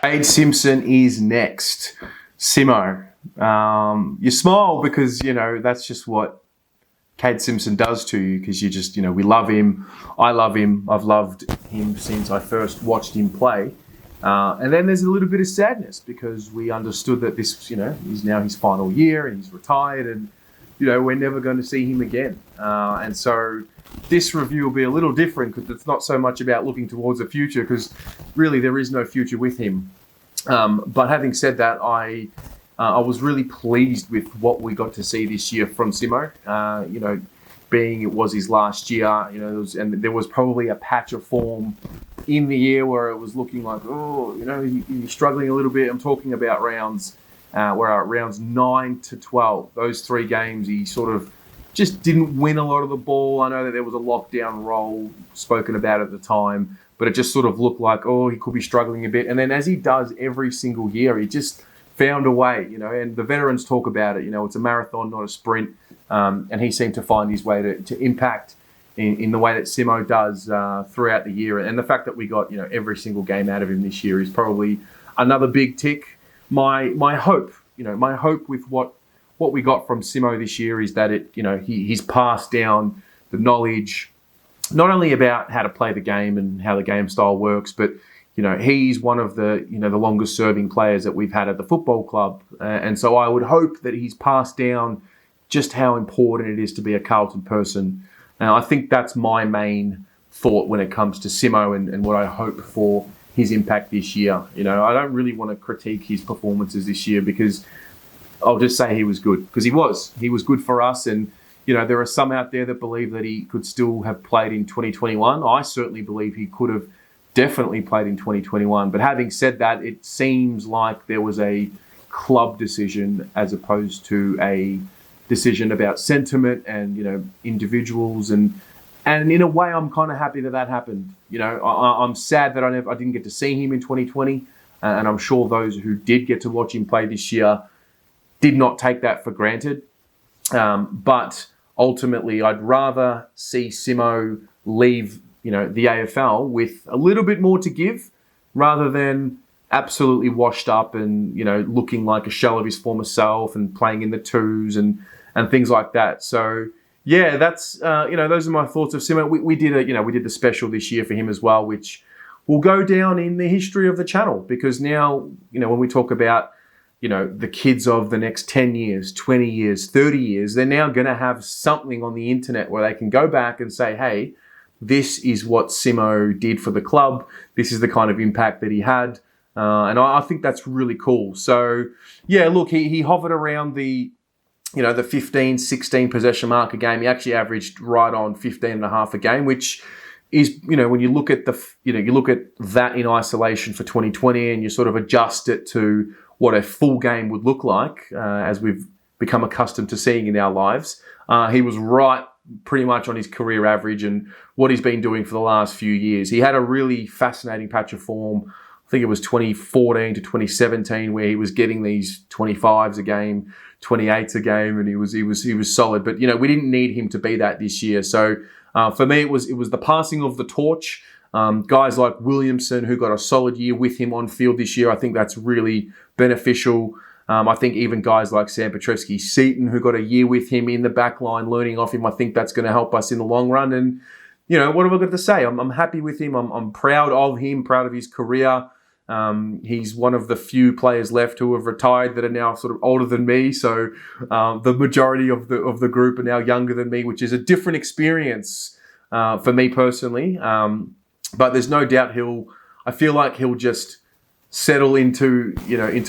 Kade Simpson is next. Simo. You smile because, that's just what Kade Simpson does to you, because you just, we love him. I love him. I've loved him since I first watched him play. And then there's a little bit of sadness because we understood that this, is now his final year and he's retired and, we're never going to see him again. And so this review will be a little different because it's not so much about looking towards the future, because really there is no future with him. But having said that, I was really pleased with what we got to see this year from Simo. Being it was his last year, and there was probably a patch of form in the year where it was looking like, he's struggling a little bit. I'm talking about rounds 9 to 12. Those 3 games, he sort of just didn't win a lot of the ball. I know that there was a lockdown role spoken about at the time, but it just sort of looked like, he could be struggling a bit. And then as he does every single year, he just found a way, and the veterans talk about it, it's a marathon, not a sprint. And he seemed to find his way to impact in the way that Simo does throughout the year. And the fact that we got, every single game out of him this year is probably another big tick. My hope with what we got from Simo this year is that he's passed down the knowledge, not only about how to play the game and how the game style works, but he's one of the the longest serving players that we've had at the football club, and so I would hope that he's passed down just how important it is to be a Carlton person. I think that's my main thought when it comes to Simo and what I hope for his impact this year. I don't really want to critique his performances this year because I'll just say he was good, because he was good for us. And there are some out there that believe that he could still have played in 2021. I certainly believe he could have definitely played in 2021. But having said that, it seems like there was a club decision as opposed to a decision about sentiment and individuals, and in a way I'm kind of happy that happened. I'm sad that I didn't get to see him in 2020, and I'm sure those who did get to watch him play this year did not take that for granted. But ultimately, I'd rather see Simo leave the AFL with a little bit more to give, rather than absolutely washed up and looking like a shell of his former self and playing in the twos and things like that. So yeah, that's those are my thoughts of Simo. We did the special this year for him as well, which will go down in the history of the channel, because now when we talk about the kids of the next 10 years, 20 years, 30 years, they're now going to have something on the internet where they can go back and say, hey, this is what Simo did for the club. This is the kind of impact that he had. And I think that's really cool. So yeah, look, he hovered around the 15, 16 possession mark a game. He actually averaged right on 15 and a half a game, which is, when you look at you look at that in isolation for 2020 and you sort of adjust it to what a full game would look like, as we've become accustomed to seeing in our lives. He was right pretty much on his career average and what he's been doing for the last few years. He had a really fascinating patch of form. I think it was 2014 to 2017 where he was getting these 25s a game, 28s a game, and he was solid. But we didn't need him to be that this year. So for me, it was the passing of the torch. Guys like Williamson, who got a solid year with him on field this year, I think that's really beneficial. I think even guys like Sam Petrevski-Seton, who got a year with him in the back line, learning off him, I think that's going to help us in the long run. And, what have I got to say? I'm happy with him. I'm proud of him, proud of his career. He's one of the few players left who have retired that are now sort of older than me. So the majority of the group are now younger than me, which is a different experience for me personally. But there's no doubt I feel like he'll just settle into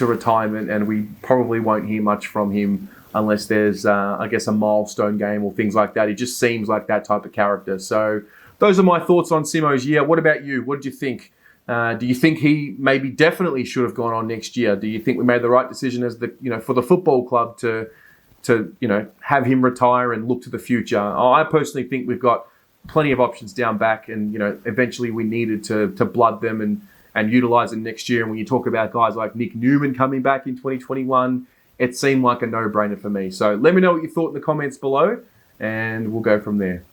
retirement, and we probably won't hear much from him unless there's, I guess, a milestone game or things like that. He just seems like that type of character. So those are my thoughts on Simo's year. What about you? What did you think? Do you think he maybe definitely should have gone on next year? Do you think we made the right decision as for the football club to have him retire and look to the future? I personally think we've got plenty of options down back, and eventually we needed to blood them and utilize them next year. And when you talk about guys like Nick Newman coming back in 2021, it seemed like a no-brainer for me. So let me know what you thought in the comments below, and we'll go from there.